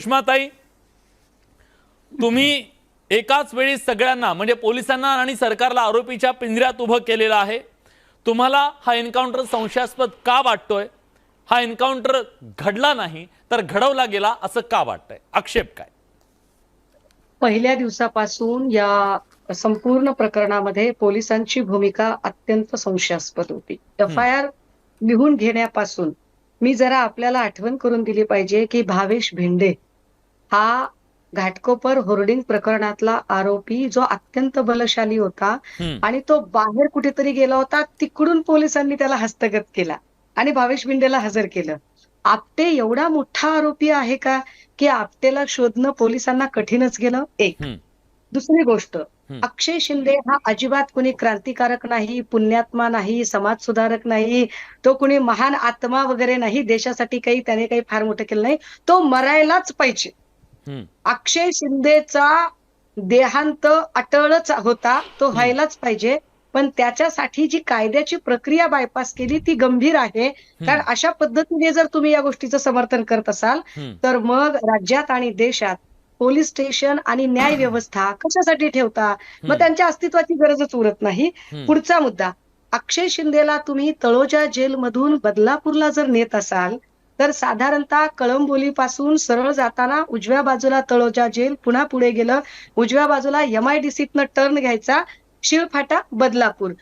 सुषमाताई, तुम्ही एकाच वेळी सगळ्यांना म्हणजे पोलिसांना आणि सरकारला आरोपीच्या पिंजऱ्यात उभं केलेलं आहे. तुम्हाला हा एन्काउंटर संशयास्पद का वाटतोय? हा एन्काउंटर घडला नाही तर घडवला गेला असं का वाटतंय? आक्षेप काय? पहिल्या दिवसापासून या संपूर्ण प्रकरणामध्ये पोलिसांची भूमिका अत्यंत संशयास्पद होती. एफ.आय.आर. लिहून घेण्यापासून मी जरा आपल्याला आठवण करून दिली पाहिजे की भावेश भिंडे हा घाटकोपर होर्डिंग प्रकरणातला आरोपी जो अत्यंत बलशाली होता आणि तो बाहेर कुठेतरी गेला होता, तिकडून पोलिसांनी त्याला हस्तगत केला आणि भावेश भिंडेला हजर केलं. आपटे एवढा मोठा आरोपी आहे का की आपटेला शोधणं पोलिसांना कठीणच गेलं? एक. दुसरी गोष्ट, अक्षय शिंदे हा अजिबात कोणी क्रांतिकारक नाही, पुण्यात्मा नाही, समाज सुधारक नाही, तो कोणी महान आत्मा वगैरे नाही, देशासाठी त्याने काही फार मोठं केलं नाही. तो मरायलाच पाहिजे. अक्षय शिंदेचा देहांत अटळच होता, तो व्हायलाच पाहिजे. पण त्याच्यासाठी जी कायद्याची प्रक्रिया बायपास केली ती गंभीर आहे. कारण अशा पद्धतीने जर तुम्ही या गोष्टीचं समर्थन करत असाल तर मग राज्यात आणि देशात पोलीस स्टेशन आणि न्याय व्यवस्था कशासाठी ठेवता? मग त्यांच्या अस्तित्वाची गरजच उरत नाही. पुढचा मुद्दा, अक्षय शिंदेला तुम्ही तळोजा जेलमधून बदलापूरला जर नेत असाल तर साधारणतः कळंबोलीपासून सरळ जाताना उजव्या बाजूला तळोजा जेल, पुन्हा पुढे गेलं उजव्या बाजूला MIDCतनं टर्न घ्यायचा, शिळफाटा बदलापूर,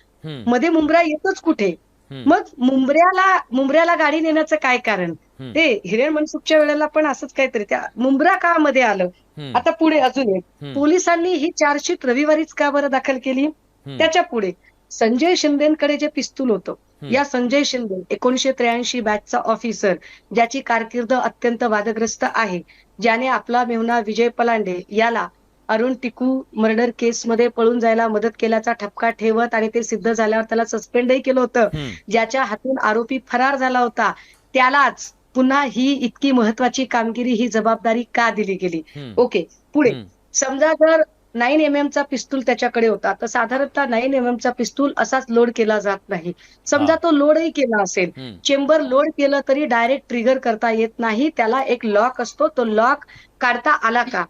मध्ये मुंब्रा येतच कुठे? मग मुंब्र्याला गाडी नेण्याचं काय कारण? ते हिरेन मनसुखच्या वेळेला पण असंच काहीतरी, त्या मुंब्रा का मध्ये आलं? आता पुढे अजून एक, पोलिसांनी ही चार्जशीट रविवारीच का बरं दाखल केली? त्याच्या पुढे संजय शिंदेकडे जे पिस्तूल होतं, या संजय शिंदे 1983 बॅचचा ऑफिसर, ज्याची कारकीर्द अत्यंत वादग्रस्त आहे, ज्याने आपला मेहुणा विजय पलांडे याला अरुण टिकू मर्डर केसमध्ये पळून जायला मदत केल्याचा ठपका ठेवत आणि ते सिद्ध झाल्यावर त्याला सस्पेंडही केलं होतं, ज्याच्या हातून आरोपी फरार झाला होता, त्यालाच पुन्हा ही इतकी महत्वाची कामगिरी, ही जबाबदारी का दिली गेली? ओके, पुढे समजा जर 9mm चा पिस्तूल त्याच्याकडे होता, तर साधारणतः 9mm चा पिस्तूल असाच लोड केला जात नाही. समजा तो लोडही केला असेल, चेंबर लोड केलं तरी डायरेक्ट ट्रिगर करता येत नाही, त्याला एक लॉक असतो, तो लॉक काढता आला का?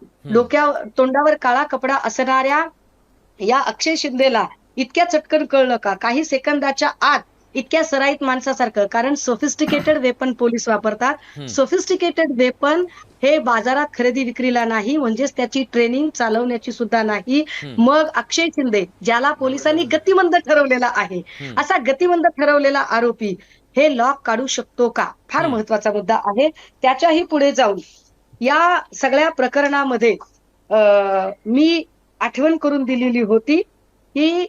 तोंडावर काळा कपडा असणाऱ्या या अक्षय शिंदेला इतक्या चटकन कळलं का? काही सेकंदाच्या आत इतक्या सराईत माणसासारखं, कारण सोफिस्टिकेटेड वेपन पोलीस वापरतात. सोफिस्टिकेटेड वेपन हे बाजारात खरेदी विक्रीला नाही, म्हणजेच त्याची ट्रेनिंग चालवण्याची सुद्धा नाही. मग अक्षय शिंदे, ज्याला पोलिसांनी गतिमंद ठरवलेला आहे, असा गतिमंद ठरवलेला आरोपी हे लॉक काढू शकतो का? फार महत्वाचा मुद्दा आहे. त्याच्याही पुढे जाऊन या सगळ्या प्रकरणामध्ये मी आठवण करून दिलेली होती की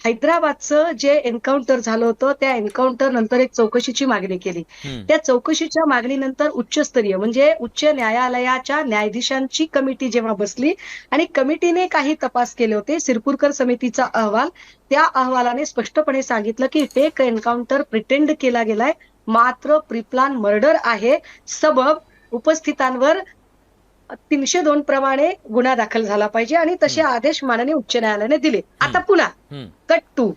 हैदराबादचं जे एन्काउंटर झालं होतं, त्या एन्काउंटर नंतर एक चौकशीची मागणी केली. त्या चौकशीच्या मागणीनंतर उच्चस्तरीय म्हणजे उच्च न्यायालयाच्या न्यायाधीशांची कमिटी जेव्हा बसली आणि कमिटीने काही तपास केले होते, सिरपुरकर समितीचा अहवाल, त्या अहवालाने स्पष्टपणे सांगितलं की फेक एन्काउंटर प्रिटेंड केला गेलाय, मात्र प्रीप्लान मर्डर आहे. सबब उपस्थितांवर 302 प्रमाणे गुन्हा दाखल झाला पाहिजे आणि तसे आदेश माननीय उच्च न्यायालयाने दिले. आता पुन्हा कट टू,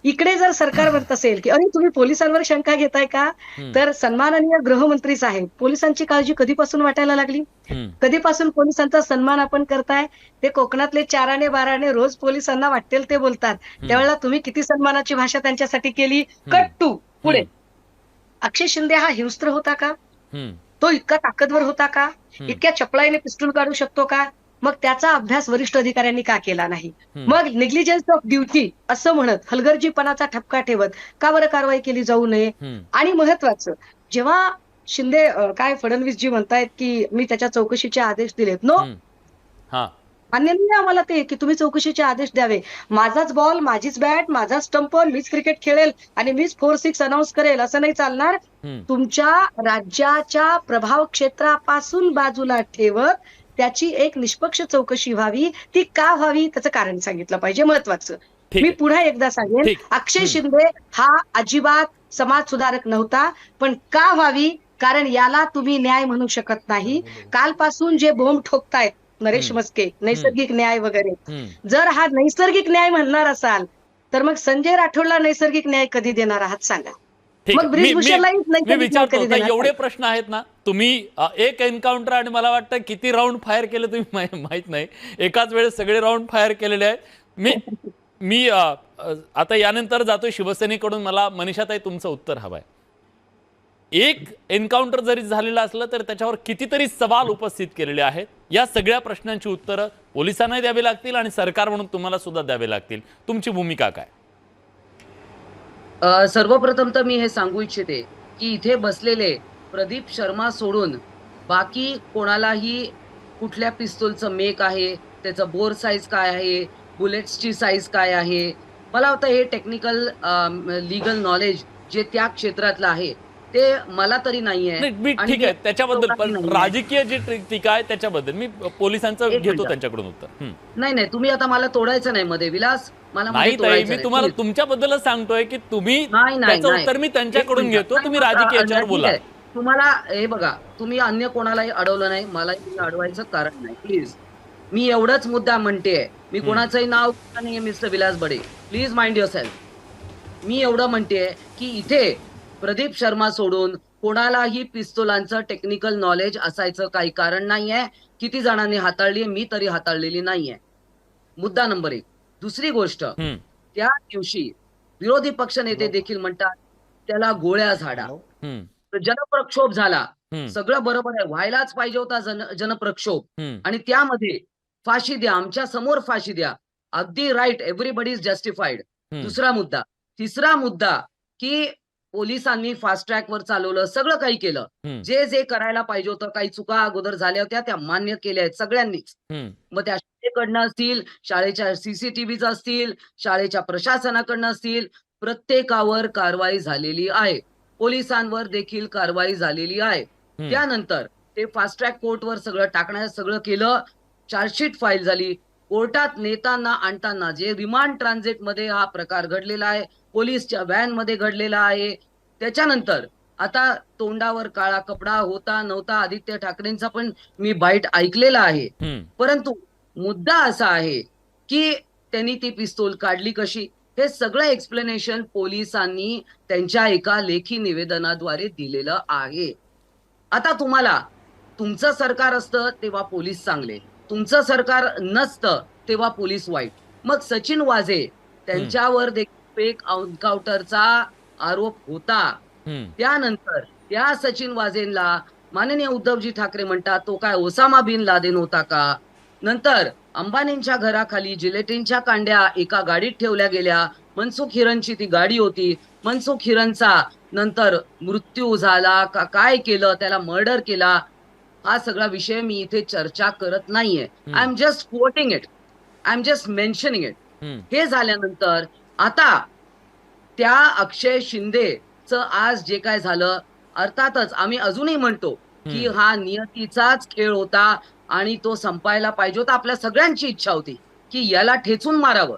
इकडे जर सरकार म्हणत असेल की अरे तुम्ही पोलिसांवर शंका घेताय का, तर सन्माननीय गृहमंत्री साहेब, पोलिसांची काळजी कधीपासून वाटायला लागली? कधीपासून पोलिसांचा सन्मान आपण करताय? ते कोकणातले 4 आणे 12 आणे रोज पोलिसांना वाटेल ते बोलतात, त्यावेळेला तुम्ही किती सन्मानाची भाषा त्यांच्यासाठी केली? कट टू, पुढे, अक्षय शिंदे हा हिंस्त्र होता का? तो इतका ताकदवर होता का? इतक्या चपळाईने पिस्तूल काढू शकतो का? मग त्याचा अभ्यास वरिष्ठ अधिकाऱ्यांनी का केला नाही? मग निग्लिजन्स ऑफ ड्युटी असं म्हणत, हलगर्जीपणाचा ठपका ठेवत का बरं कारवाई केली जाऊ नये? आणि महत्वाचं, जेव्हा शिंदे फडणवीसजी म्हणतायत की मी त्याच्या चौकशीचे आदेश दिलेत, नो, मान्य नाही आम्हाला ते की तुम्ही चौकशीचे आदेश द्यावे. माझाच बॉल, माझीच बॅट, माझाच स्टंप, मीच क्रिकेट खेळेल आणि मीच 4-6 अनाऊन्स करेल असं नाही चालणार. तुमच्या राज्याच्या प्रभाव क्षेत्रापासून बाजूला ठेवत त्याची एक निष्पक्ष चौकशी व्हावी. ती का व्हावी त्याचं कारण सांगितलं पाहिजे. महत्वाचं, मी पुन्हा एकदा सांगेन, अक्षय शिंदे हा अजिबात समाज सुधारक नव्हता, पण का व्हावी? कारण याला तुम्ही न्याय म्हणू शकत नाही. कालपासून जे बोंब ठोकतायत नरेश मस्के, नैसर्गिक न्याय वगैरे, जर हा नैसर्गिक न्याय म्हणणार असाल तर मग संजय राठोडला नैसर्गिक न्याय कधी देणार आहात सांगा? ठीक मग आहे. ब्रिजभूषणलाही मी नैसर्गिक विचारतो नोकरी तर देणार एवढे नाही. प्रश्न आहेत ना. तुम्ही एक एन्काउंटर आणि मला वाटतं किती राऊंड फायर केले तुम्ही माहित नाही. एकाच वेळेस सगळे राऊंड फायर केलेले आहेत. मी मी आता यानंतर जातोय शिवसेनेकडून. मला मनीषाताई तुमचं उत्तर हवंय. एक एन्काउंटर जरी झालेलं असलं तर त्याच्यावर कितीतरी सवाल उपस्थित केलेले आहेत. या सगळ्या प्रश्नांची उत्तरं पोलिसांनाही द्यावी लागतील आणि सरकार म्हणून तुम्हाला सुद्धा द्यावी लागतील. तुमची भूमिका काय? सर्वप्रथम तर मी हे सांगू इच्छिते की इथे बसलेले प्रदीप शर्मा सोडून बाकी कोणालाही कुठल्या पिस्तूलचं मेक आहे, त्याचं बोर साईज काय आहे, बुलेट्सची साईज काय आहे, मला वाटतं हे टेक्निकल लीगल नॉलेज जे त्या क्षेत्रातलं आहे ते मला तरी नाहीये. नाही मी आणि ठीक आहे त्याच्याबद्दल, पण नाहीये. राजकीय जी टीका आहे त्याच्याबद्दल मी पोलिसांचं एक घेतो मिनिट. त्यांच्याकडून उत्तर. नाही नाही, तुम्ही आता मला तोडायचं नाही मध्ये विलास, मला मध्ये नाही ताई, तोडायचं मी नाही. तुम्हाला Please. तुमच्याबद्दलच सांगतोय की तुम्ही नाही नाही त्याचं नाही. उत्तर मी त्यांच्याकडून एक मिनिट. घेतो, नाही, तुम्ही मग राजकीय याच्यावर ठीक बोला. आहे. तुम्हाला हे बघा, तुम्ही अन्य कोणालाही अडवलं नाही, मलाही तुम्ही अडवायचं कारण नाही. प्लीज, मी एवढाच मुद्दा म्हणतेय. मी कोणाचंही नाव घेतलं नाहीये mister Vilas Bade. Please mind युअर सेल्फ. मी एवढं म्हणतेय की इथे प्रदीप शर्मा सोडून कोणालाही पिस्तुलांचं टेक्निकल नॉलेज असायचं काही कारण नाहीये. किती जणांनी हाताळली, मी तरी हाताळलेली नाहीये. मुद्दा नंबर 1. दुसरी गोष्ट, त्या दिवशी विरोधी पक्षनेते देखील म्हणतात त्याला गोळ्या झाडा, जनप्रक्षोभ झाला. सगळं बरोबर आहे, व्हायलाच पाहिजे होता जनप्रक्षोभ. आणि त्यामध्ये फाशी द्या, आमच्या समोर फाशी द्या, अगदी राईट, एव्हरीबडी इज जस्टिफाईड. दुसरा मुद्दा. तिसरा मुद्दा की पोलिसांनी फास्ट ट्रॅकवर चालवलं, सगळं काही केलं. जे जे करायला पाहिजे होतं, काही चुका अगोदर झाल्या होत्या त्या मान्य केल्या आहेत सगळ्यांनीच. मग त्या शाळेकडनं असतील, शाळेच्या सीसीटीव्हीच असतील, शाळेच्या प्रशासनाकडनं असतील, प्रत्येकावर कारवाई झालेली आहे. पोलिसांवर देखील कारवाई झालेली आहे. त्यानंतर ते फास्ट ट्रॅक कोर्टवर सगळं टाकण्याचं सगळं केलं. चार्जशीट फाईल झाली. कोर्टात नेताना आणताना जे रिमांड ट्रान्झिट मध्ये हा प्रकार घडलेला आहे, पोलीसच्या व्हॅन मध्ये घडलेला आहे. त्याच्यानंतर आता तोंडावर काळा कपडा होता नव्हता आदित्य ठाकरेंचा पण मी बाईट ऐकलेला आहे. परंतु मुद्दा असा आहे की त्यांनी ती पिस्तूल काढली कशी, हे सगळं एक्सप्लेनेशन पोलिसांनी त्यांच्या एका लेखी निवेदनाद्वारे दिलेलं आहे. आता तुम्हाला तुमचं सरकार असतं तेव्हा पोलीस चांगले, तुमचं सरकार नसतं तेव्हा पोलीस वाईट. मग सचिन वाझे त्यांच्यावर देखील फेक एन्काउंटरचा आरोप होता. त्यानंतर त्या सचिन वाझेंना माननीय उद्धवजी ठाकरे म्हणतात तो काय ओसामा बिन लादेन होता का. नंतर अंबानींच्या घराखाली जिलेटिनच्या कांड्या एका गाडीत ठेवल्या गेल्या. मनसुख हिरणची ती गाडी होती. मनसुख हिरणचा नंतर मृत्यू झाला का काय केलं, त्याला मर्डर केला, हा सगळा विषय मी इथे चर्चा करत नाहीये. I am just coating it, I am just mentioning it. हे झाल्यानंतर आता त्या अक्षय शिंदेचं आज जे काय झालं, अर्थातच आम्ही अजूनही म्हणतो की हा नियतीचाच खेळ होता आणि तो संपायला पाहिजे होता. आपल्या सगळ्यांची इच्छा होती की याला ठेचून मारावं.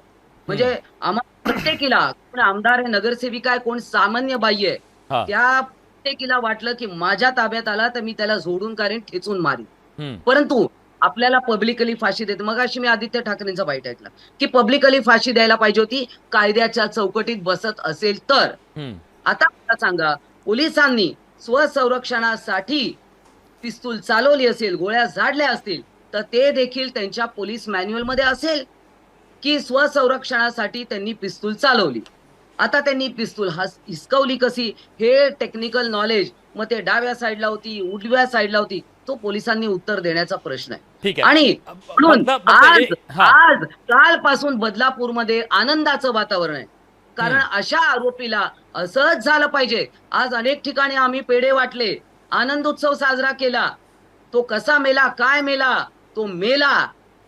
म्हणजे आम्हाला प्रत्येकीला, कोण आमदार आहे, नगरसेविका आहे, कोण सामान्य बाई आहे, त्या प्रत्येकीला वाटलं की माझ्या ताब्यात आला तर मी त्याला झोडून काढीन, ठेचून मारीन. परंतु आपल्याला पब्लिकली फाशी देते. मग अशी मी आदित्य ठाकरेंचा बाईट ऐकला की पब्लिकली फाशी द्यायला पाहिजे होती कायद्याच्या चौकटीत बसत असेल तर. आता मला सांगा, पोलिसांनी स्वसंरक्षणासाठी पिस्तूल चालवली असेल, गोळ्या झाडल्या असतील, तर ते देखील त्यांच्या पोलीस मॅन्युअल मध्ये असेल की स्वसंरक्षणासाठी त्यांनी पिस्तूल चालवली. आता त्यांनी पिस्तूल हिसकवली कशी, हे टेक्निकल नॉलेज, मग ते डाव्या साईडला होती, उजव्या साईडला होती, तो पोलिसांनी उत्तर देण्याचा प्रश्न आहे. ठीक आहे. आणि म्हणून आज कालपासून बदलापूरमध्ये आनंदाचं वातावरण आहे. कारण अशा आरोपीला असंच झालं पाहिजे. आज अनेक ठिकाणी आम्ही पेढे वाटले, आनंद उत्सव साजरा केला. तो कसा मेला, काय मेला, तो मेला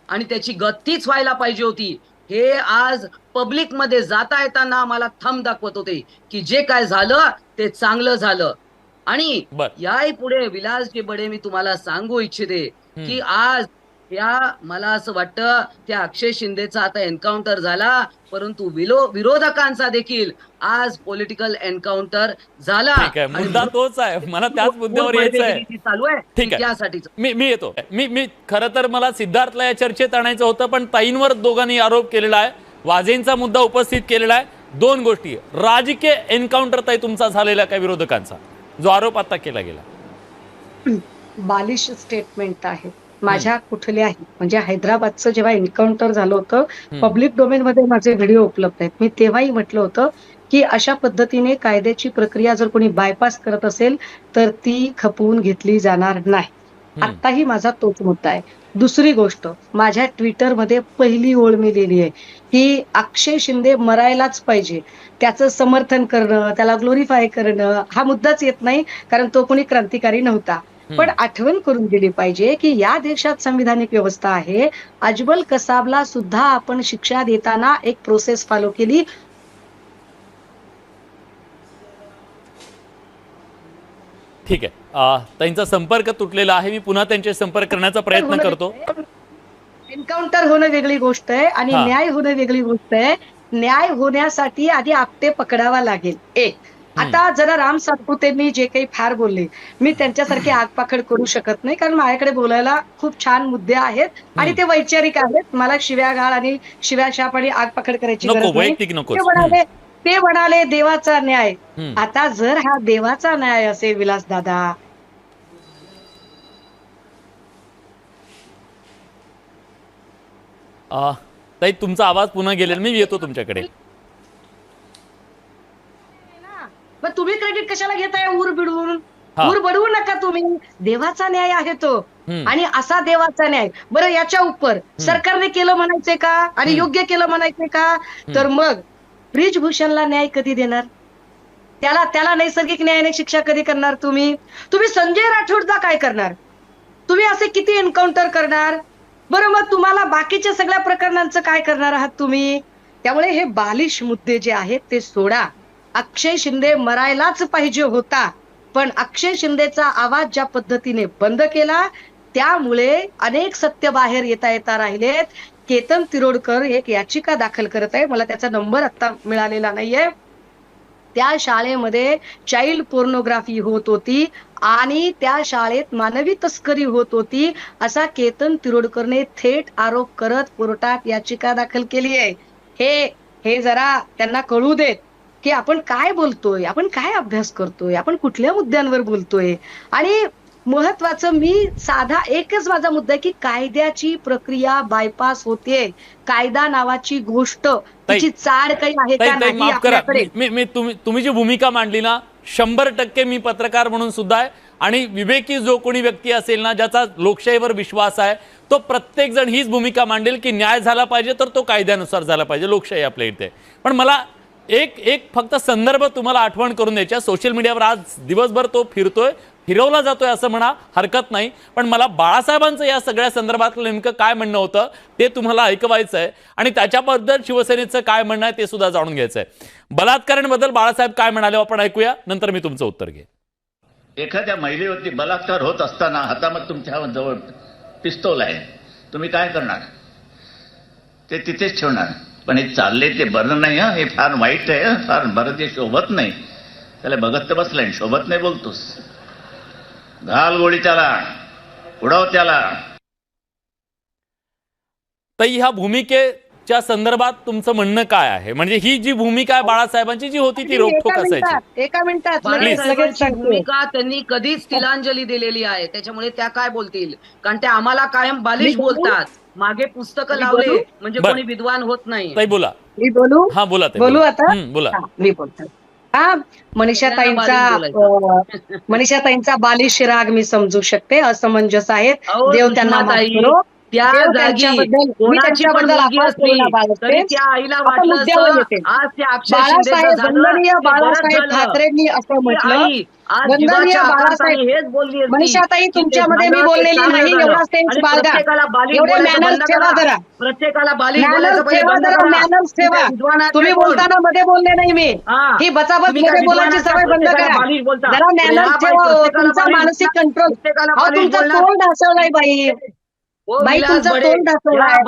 आणि त्याची गत्तीच व्हायला पाहिजे होती. हे आज पब्लिक मध्ये जाता येताना आम्हाला थंब दाखवत होते की जे काय झालं ते चांगलं झालं. आणि याही पुढे विलासजी बडे मी तुम्हाला सांगू इच्छिते की आज या मला असं वाटतं त्या अक्षय शिंदेचा आता एन्काउंटर झाला, परंतु विरोधकांचा देखील आज पॉलिटिकल एन्काउंटर झाला. मुद्दा तोच आहे, मला त्याच मुद्द्यावर यायचं आहे. चालू आहे. ठीक आहे, त्यासाठीच मी येतो. मी खरं तर मला सिद्धार्थला या चर्चेत आणायचं होतं, पण ताईंवर दोघांनी आरोप केलेला आहे, वाझेंचा मुद्दा उपस्थित केलेला आहे. दोन गोष्टी, राजकीय एन्काउंटर ताई तुमचा झालेला काय विरोधकांचा, जो आरोप आता केला गेला? बालिश स्टेटमेंट आहे माझ्या कुठल्याही, म्हणजे हैदराबादचं जेव्हा एन्काउंटर झालं होतं पब्लिक डोमेन मध्ये माझे व्हिडिओ उपलब्ध आहेत, मी तेव्हाही म्हटलं होतं की अशा पद्धतीने कायद्याची प्रक्रिया जर कोणी बायपास करत असेल तर ती खपवून घेतली जाणार नाही. आत्ताही माझा तोच मुद्दा आहे. दुसरी गोष्ट, माझ्या ट्विटरमध्ये पहिली ओळ मी लिहिली आहे की अक्षय शिंदे मरायलाच पाहिजे, त्याचं समर्थन करणं, त्याला ग्लोरीफाय करणं हा मुद्दाच येत नाही, कारण तो कोणी क्रांतिकारी नव्हता. पण आठवण करून दिली पाहिजे की या देशात संविधानिक व्यवस्था आहे. अजमल कसाबला सुद्धा आपण शिक्षा देताना एक प्रोसेस फॉलो केली. ठीक आहे, त्यांचा संपर्क तुटलेला आहे, मी पुन्हा त्यांचे संपर्क करण्याचा प्रयत्न करतो. एन्काउंटर होणं वेगळी गोष्ट आहे आणि हा. न्याय होणं वेगळी गोष्ट आहे. न्याय होण्यासाठी आधी आपटे पकडावा लागेल. एक, आता जरा राम सातपुतेंनी जे काही फार बोलले, मी त्यांच्यासारखी आगपाखड करू शकत नाही, कारण माझ्याकडे बोलायला खूप छान मुद्दे आहेत आणि ते वैचारिक आहेत. मला शिव्यागाळ आणि शिव्याशाप आणि आगपाखड करायची नको, गरज नाही. वैयक्तिक नको. ते म्हणाले देवाचा न्याय. आता जर हा देवाचा न्याय असेल विलास दादा, ताई तुमचा आवाज पुन्हा गेलेला, मी येतो तुमच्याकडे. मग तुम्ही क्रेडिट कशाला घेताय ऊर बिडवून? हा. ऊर बडवू नका तुम्ही. देवाचा न्याय आहे तो आणि असा देवाचा न्याय. बरं, याच्या उपर सरकारने केलं म्हणायचंय का आणि योग्य केलं म्हणायचंय का? तर मग ब्रिजभूषणला न्याय कधी देणार? त्याला नैसर्गिक न्यायाने शिक्षा कधी करणार तुम्ही? संजय राठोडचा काय करणार? तुम्ही असे किती एन्काउंटर करणार? बरं, मग तुम्हाला बाकीच्या सगळ्या प्रकरणांचं काय करणार आहात तुम्ही? त्यामुळे हे बालिश मुद्दे जे आहेत ते सोडा. अक्षय शिंदे मरायलाच पाहिजे होता, पण अक्षय शिंदेचा आवाज ज्या पद्धतीने बंद केला त्यामुळे अनेक सत्य बाहेर येता राहिलेत. केतन तिरोडकर एक याचिका दाखल करत आहे, मला त्याचा नंबर आता मिळालेला नाहीये. त्या शाळेमध्ये चाइल्ड पोर्नोग्राफी होत होती आणि त्या शाळेत मानवी तस्करी होत होती असा केतन तिरोडकरने थेट आरोप करत कोर्टात याचिका दाखल केली आहे. हे जरा त्यांना कळू देत की आपण काय बोलतोय, आपण काय अभ्यास करतोय, आपण कुठल्या मुद्द्यांवर बोलतोय. आणि महत्वाचं, मी साधा एकच माझा मुद्दा आहे की कायद्याची प्रक्रिया बायपास होते. कायदा नावाची गोष्ट तिची चाड काही आहे का नाही माफ करा, आपल्याकडे. तुम्ही जी भूमिका मांडली ना, 100% मी पत्रकार म्हणून सुद्धा आहे आणि विवेकी जो कोणी व्यक्ती असेल ना, ज्याचा लोकशाहीवर विश्वास आहे, तो प्रत्येक जण हीच भूमिका मांडेल की न्याय झाला पाहिजे तर तो कायद्यानुसार झाला पाहिजे. लोकशाही आपल्या इथे. पण मला एक फक्त संदर्भ तुम्हाला आठवण करून द्यायच्या. सोशल मीडियावर आज दिवसभर तो फिरवला जातोय असं म्हणा हरकत नाही, पण मला बाळासाहेबांचं या सगळ्या संदर्भात नेमकं काय म्हणणं होतं ते तुम्हाला ऐकवायचं आहे आणि त्याच्याबद्दल शिवसेनेचं काय म्हणणं आहे ते सुद्धा जाणून घ्यायचं आहे. बलात्कारांबद्दल बाळासाहेब काय म्हणाले आपण ऐकूया, नंतर मी तुमचं उत्तर घे. एखाद्या महिलेवरती बलात्कार होत असताना हातामध्ये तुमच्या जवळ पिस्तूल आहे, तुम्ही काय करणार? ते तिथेच ठेवणार. पण हे चालले ते बरं नाही. हे फार वाईट आहे, फार बरं ते शोभत नाही. त्याला बघत तर बसलाय, शोभत नाही बोलतोस. घाल गोळी त्याला, उडव त्याला. ताई, ह्या भूमिकेच्या संदर्भात तुमचं म्हणणं काय आहे? म्हणजे ही जी भूमिका आहे बाळासाहेबांची जी होती ती रोखोक असायची. एका मिनिटात बाळासाहेबांची भूमिका त्यांनी कधीच तिलांजली दिलेली आहे, त्याच्यामुळे त्या काय बोलतील? कारण ते आम्हाला कायम बालिश बोलतात. मागे पुस्तकं लावले म्हणजे कोणी विद्वान होत नाही. ताई बोला. मी बोलू? हा बोला ताई, बोलू आता? बोला. मी बोलतो. मनीषाताईंचा बालिश राग मी समजू शकते, असमंजस आहेत. देव त्यांना माफ करो. त्या जागी कोणाची पण मुलगी असली तरी त्या आईला वाटलं आज ते अक्षय शिंदेचं वंदनीय बाळासाहेब ठाकरेंनी असं म्हटलं. वंदनीय बाळासाहेब, हेच बोलली मनीषाताई तुमच्यामध्ये मी बोललेली नाही, एवढा सेन्स बाळगा, एवढे मॅनर्स ठेवा जरा. प्रत्येकाला बालिश मॅनर्स ठेवा जरा, मॅनर्स ठेवा. तुम्ही बोलताना मध्ये बोलले नाही मी. ही बचाबच मध्ये बोलायची सवय बंद करा. जरा मॅनर्स ठेवा. तुमचा मानसिक कंट्रोल. तुमचा तोंड ढासळलाय बाई. बाई तुमचा तोंड ढासळलाय.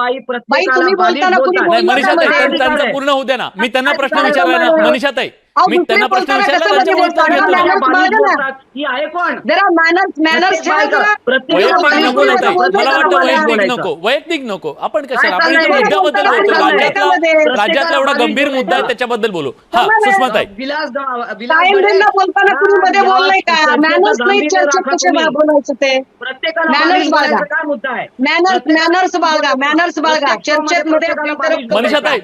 बाई तुम्ही बोलताना कुणी मनीषाताई, त्यांचं पूर्ण होऊ द्या ना. मी त्यांना प्रश्न विचारला ना. मनीषाताई, अहो, मी दुसरे त्यांना प्रश्न बोलताना विचारला कसं त्यांच्याकडून उत्तर बोलताना? घेतलं. मॅनर्स बाळगा ना. बोलतात, ही आहे कोण? जरा मॅनर्स ठेवा जरा. वैयक्तिक नको नाही ताई. मला वाटतं वैयक्तिक बोलायचं. नको, वैयक्तिक नको. आपण काय कशाला आपण चाललंय? इथे मुद्द्याबद्दल काय बोलतो. चाललंय? राज्यातला एवढा गंभीर मुद्दा आहे त्याच्याबद्दल बोलू. हा सुषमाताई, साहेबांना बोलताना कुणी मध्ये बोललंय का? मॅनर्स नाही चर्चेत कसे बोलायचं ते. मॅनर्स बाळगा. काय मुद्दा आहे? मॅनर्स बाळगा चर्चेत मध्ये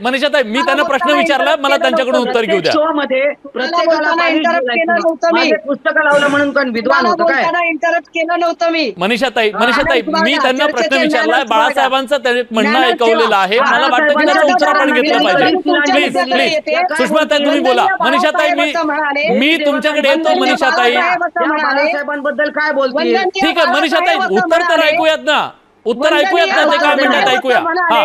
मनीषाताई मी त्यांना प्रश्न विचारला, मला त्यांच्याकडून उत्तर घेऊ द्या. शो मध्ये प्रत्येकाला बोलताना पाणी interrupt बोलायचं. केलं नव्हतं मी. माझे पुस्तकं लावलं म्हणून कोण विद्वान होतं काय? इंटरप्ट केलं नव्हतं मी. मनीषाताई मॅनर्स मी बाळगा. त्यांना प्रश्न चर्चेचे विचारलाय, मॅनर्स बाळासाहेबांचं ते म्हणणं मॅनर्स ऐकवलेलं ठेवा. आहे. मला वाटतं की त्याचं उत्तर आपण घेतलं पाहिजे. प्लीज प्लीज सुषमाताई तुम्ही बोला. मनीषाताई मी तुमच्याकडे येतो. मनीषाताई बाळासाहेबांबद्दल काय बोलतील? ठीक आहे. मनीषाताई उत्तर तर ऐकूयात ना, उत्तर ऐकूयात ना, ते काय म्हणतात ऐकूया. हा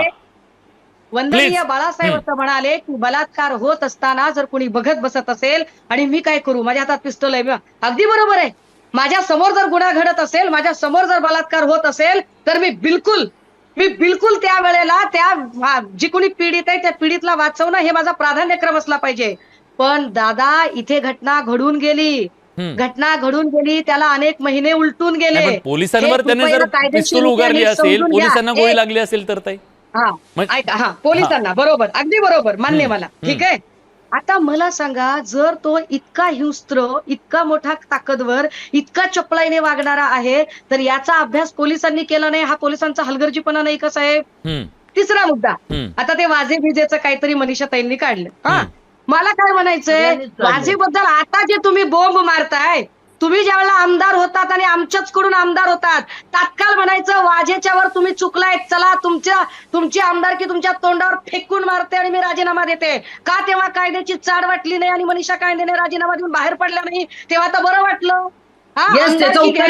वंदनीय Please. बाळासाहेब असं म्हणाले की बलात्कार होत असताना जर कोणी बघत बसत असेल आणि मी काय करू, माझ्या हातात पिस्तूल आहे. अगदी बरोबर आहे. माझ्या समोर जर गुन्हा घडत असेल, माझ्या समोर जर बलात्कार होत असेल, तर मी बिलकुल त्या वेळेला त्या जी कोणी पीडित आहे त्या पीडितला वाचवणं हे माझा प्राधान्यक्रम असला पाहिजे. पण दादा इथे घटना घडून गेली, त्याला अनेक महिने उलटून गेले. नाही, पण पोलिसांवर त्याने जर पिस्तूल उगारली असेल, पोलिसांना गोळी लागली असेल तर ताई ऐका पोलिसांना बरोबर, अगदी बरोबर, मान्य मला. ठीक आहे. आता मला सांगा, जर तो इतका हिंस्त्र, इतका मोठा ताकदवर, इतका चपळाईने वागणारा आहे, तर याचा अभ्यास पोलिसांनी केला नाही. हा पोलिसांचा हलगर्जीपणा नाही का साहेब? तिसरा मुद्दा, आता ते वाजे बिजेचं काहीतरी मनीषाताईंनी काढलं. मला काय म्हणायचंय, वाजेबद्दल आता जे तुम्ही बोंब मारताय, तुम्ही ज्यावेळेला आमदार होतात आणि आमच्याच कडून आमदार होतात, तात्काळ म्हणायचं वाजेच्यावर तुम्ही चुकलाय, चला तुमची आमदारकी तुमच्या तोंडावर फेकून मारते आणि मी राजीनामा देते. का तेव्हा कायद्याची चाड वाटली नाही आणि मनीषा कायद्याने राजीनामा देऊन बाहेर पडल्या नाही, तेव्हा तर बरं वाटलं. त्याचं उत्तर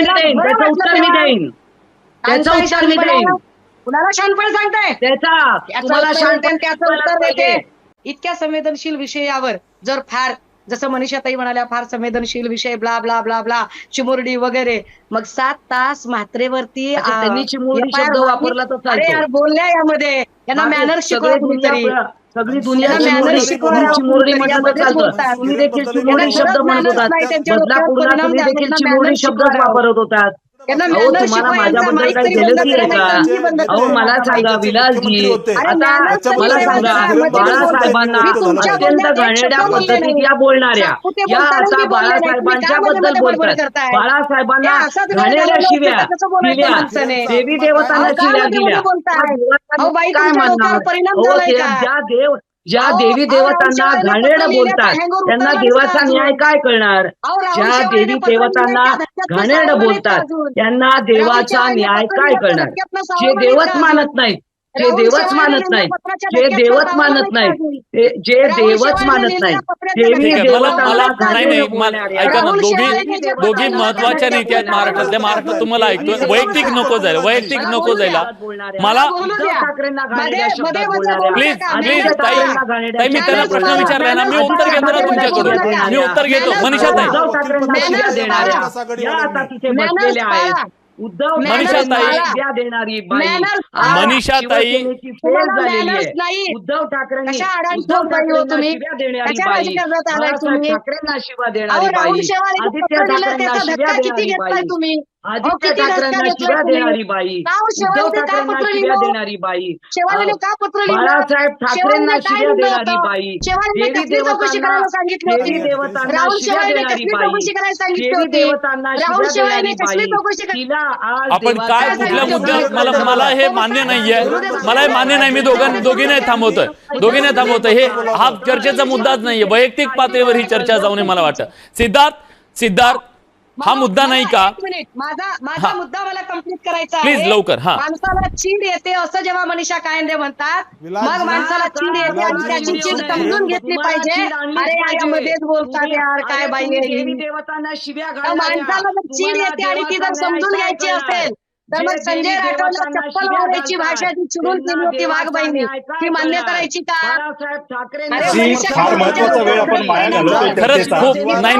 मी देईन. कुणाला शहाणपण सांगताय? त्याचं उत्तर देते. इतक्या संवेदनशील विषयावर जर फार, जसं मनीषाताई म्हणाल्या, फार संवेदनशील विषय, ब्ला ब्ला ब्ला ब्ला, चिमुरडी वगैरे, मग 7 तास म्हात्रेवरती त्यांनी चिमुरडी शब्द वापरला तर चालतो. अरे यार, बोलल्या यामध्ये, यांना मॅनर्स शिकवा कुणीतरी. सगळी दुनिया चिमुरडी म्हटलं चालतं. तुम्ही देखील चिमुरडी शब्द म्हणत होतात. बदलापूरला तुम्ही देखील चिमुरडी शब्दच वापरत होतात. तुम्हाला माझ्याबद्दल काही जेलसी आहे का? मला सांगा विलासजी, आता मला सांगा, बाळासाहेबांना अत्यंत घाणेरड्या पद्धतीत या बोलणाऱ्या, या आता बाळासाहेबांच्या बद्दल बोलतात. बाळासाहेबांना घाणेरड्या शिव्या दिल्या, देवी देवतांना शिव्या दिल्या. काय म्हणणार? ज्या देवी देवतांना घाणेरडं बोलतात त्यांना देवाचा न्याय काय कळणार? ज्या देवी देवतांना घाणेरडं बोलतात त्यांना देवाचा न्याय काय कळणार? जे देवच मानत नाहीत, जे देवच मानत नाहीत, जे देवच मानत नाहीत, जे देवच मानत नाहीत, देवी देवतांना ऐका ना, दोघी महत्वाच्या नीती आहेत महाराष्ट्रातल्या. महाराष्ट्रात तुम्हाला ऐकतोय, वैयक्तिक नको जायला, वैयक्तिक नको जायला. मला प्लीज प्लीज ताई मी त्यांना प्रश्न विचारलाय ना, मी उत्तर घेतो ना तुमच्याकडून, मी उत्तर घेतो. मनीषाताई शिव्या देणारी बाई, मनीषाताई उद्धव ठाकरेंना शिव्या देणारी बाई, ठाकरेंना शिव्या देणारी बाई, आदित्य ठाकरेंना शिव्या देणारी बाई, आदित्य ठाकरेंना शिव्या देणारी बाई, उद्धव ठाकरेंना शिव्या देणारी बाई, बाळासाहेब ठाकरेंना शिव्या देणारी बाई, देवी देवतांना शिव्या देणारी बाई, देवी देवतांना शिव्या देणारी बाई, तिला आज आपण काय कुठल्या मुद्द्यात, मला हे मान्य नाहीये, मला हे मान्य नाही. मी दोघी नाही थांबवतोय. हे हा चर्चेचा मुद्दाच नाहीये, वैयक्तिक पातळीवर ही चर्चा जाऊ नये मला वाटतं. सिद्धार्थ हा मुद्दा नाही का? माझा मुद्दा मला कंप्लीट करायचा प्लीज आहे. लवकर. माणसाला चीड येते असं जेव्हा मनीषा कायंदे म्हणतात, मग माणसाला चीड येते आणि त्याची चीड समजून घेतली पाहिजे. अरे यामध्येच बोलतात यार, काय बाई देवी देवतांना शिव्या माणसाला जर चीड येते आणि ती जर समजून घ्यायची असेल, तर मग संजय राठोडला चप्पल वाढायची भाषा जी चिडून केली होती वाघबाईंनी, ती मान्य करायची का? फार महत्वाचा वेळ आपण वाया घालवतोय. खरंच खूप नाही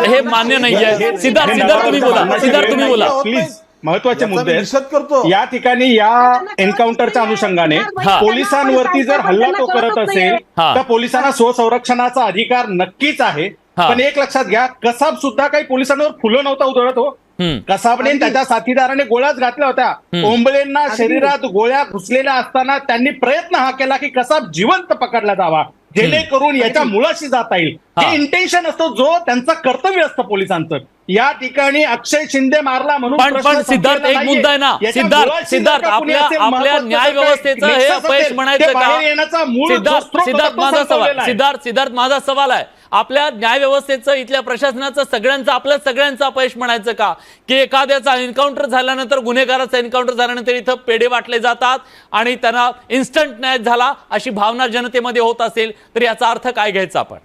हे मान्य नाहीये. सिद्धार्थ तुम्ही बोला. प्लीज महत्वाचे याचा मुद्दे मी आहेत. निषेध करतो. या ठिकाणी या एन्काउंटरच्या अनुषंगाने हा. पोलिसांवरती जर हल्ला तो करत असेल हा. तर पोलिसांना स्वसंरक्षणाचा अधिकार नक्कीच आहे. हा. पण एक लक्षात घ्या, कसाब सुद्धा काही पोलिसांवर फुलं नव्हता उधळत हो. कसाबने त्याच्या साथीदाराने गोळ्याच घातल्या होत्या. ओंबळेंना शरीरात गोळ्या घुसलेल्या असताना त्यांनी प्रयत्न हा केला की कसाब जिवंत पकडला जावा, जेणेकरून याच्या मुळाशी जाता येईल. हे इंटेन्शन असतं, जो त्यांचं कर्तव्य असतं पोलिसांचं. या ठिकाणी अक्षय शिंदे मारला म्हणून पण प्रश्न सिद्धार्थ, संपलेला एक मुद्दा आहे ना नाहीये. याच्या सिद्धार्थ, मुळाशी सिद्धार्थ जर का कुणी आपल्या असेल, आपल्या महत्त्वाचं न्याय जर काही व्यवस्थेचं हे nexus अपयश असेल, म्हणायचं ते बाहेर का? येण्याचा मूळ जो सिद्धार्थ, स्रोत होता, तो माझा संपवलेला सवाल, आहे. सिद्धार्थ माझा सवाल आहे, आपल्या न्याय व्यवस्थेचं, इथल्या प्रशासनाचं, सगळ्यांचं, आपल्या सगळ्यांचं अपयश म्हणायचं का? की एखाद्याचा एन्काउंटर झाल्यानंतर, गुन्हेगाराचा एन्काउंटर झाल्यानंतर इथं पेढे वाटले जातात आणि त्यांना इन्स्टंट न्याय झाला अशी भावना जनतेमध्ये होत असेल तर याचा अर्थ काय घ्यायचा आपण?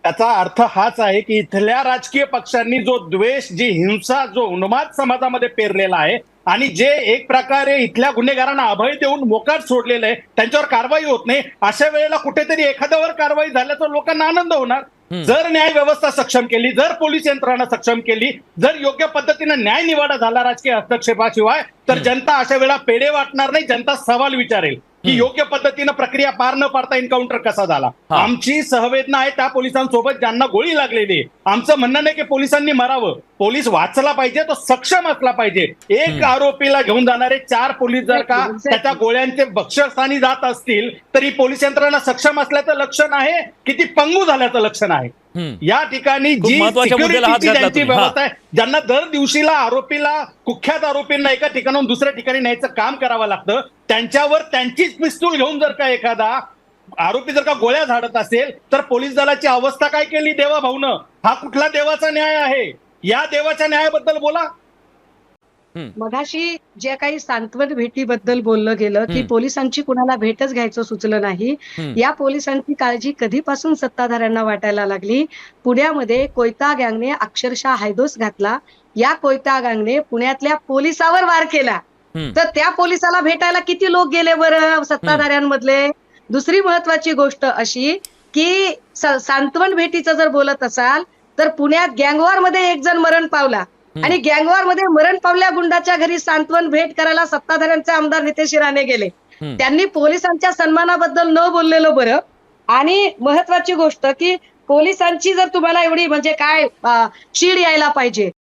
त्याचा अर्थ हाच आहे की इथल्या राजकीय पक्षांनी जो द्वेष, जी हिंसा, जो उन्माद समाजामध्ये पेरलेला आहे आणि जे एक प्रकारे इथल्या गुन्हेगारांना अभय देऊन मोकाट सोडलेलं आहे, त्यांच्यावर कारवाई होत नाही. अशा वेळेला कुठेतरी एखाद्यावर कारवाई झाल्याचा लोकांना आनंद होणार. जर न्याय व्यवस्था सक्षम केली, जर पोलीस यंत्रणा सक्षम केली, जर योग्य पद्धतीने न्याय निवाडा झाला राजकीय हस्तक्षेपाशिवाय, तर जनता अशा वेळा पेढे वाटणार नाही. जनता सवाल विचारेल की योग्य पद्धतीनं प्रक्रिया पार न पाडता एन्काउंटर कसा झाला. आमची सहवेदना आहे त्या पोलिसांसोबत ज्यांना गोळी लागलेली आहे. आमचं म्हणणं नाही की पोलिसांनी मरावं, पोलीस वाचला पाहिजे, तो सक्षम असला पाहिजे. एक आरोपीला घेऊन जाणारे 4 पोलीस जर का त्याच्या गोळ्यांचे भक्षस्थानी जात असतील तरी पोलीस यंत्रणा सक्षम असल्याचं लक्षण आहे की ती पंगू झाल्याचं लक्षण आहे. या ठिकाणी खूप जी महत्त्वाच्या मुद्द्याला हात सिक्युरिटीची घातला ज्यांची तुम्ही. व्यवस्था आहे, ज्यांना दर दिवशीला आरोपीला, कुख्यात आरोपींना एका ठिकाणाहून दुसऱ्या ठिकाणी न्यायचं काम करावं लागतं, त्यांच्यावर त्यांचीच पिस्तूल घेऊन जर का एखादा आरोपी जर का गोळ्या झाडत असेल तर पोलीस दलाची अवस्था काय केली देवा भाऊनं? हा कुठला देवाचा न्याय आहे? या देवाच्या न्यायाबद्दल बोला. मगाशी जे काही सांत्वन भेटीबद्दल बोललं गेलं की पोलिसांची कुणाला भेटच घ्यायचं सुचलं नाही. या पोलिसांची काळजी कधीपासून सत्ताधाऱ्यांना वाटायला लागली? पुण्यामध्ये कोयता गँगने अक्षरशः हायदोस घातला. या कोयता गँगने पुण्यातल्या पोलिसावर वार केला. तर त्या पोलिसाला भेटायला किती लोक गेले बरं सत्ताधाऱ्यांमधले? दुसरी महत्वाची गोष्ट अशी की सांत्वन भेटीचं जर बोलत असाल तर पुण्यात गँगवॉर मध्ये एक जण मरण पावला आणि गँगवॉर मध्ये मरण पावल्या गुंडाच्या घरी सांत्वन भेट करायला सत्ताधाऱ्यांचे आमदार नितेश राणे गेले. त्यांनी पोलिसांच्या सन्मानाबद्दल न बोललेलं बरं. आणि महत्वाची गोष्ट की पोलिसांची जर तुम्हाला एवढी म्हणजे काय चीड यायला पाहिजे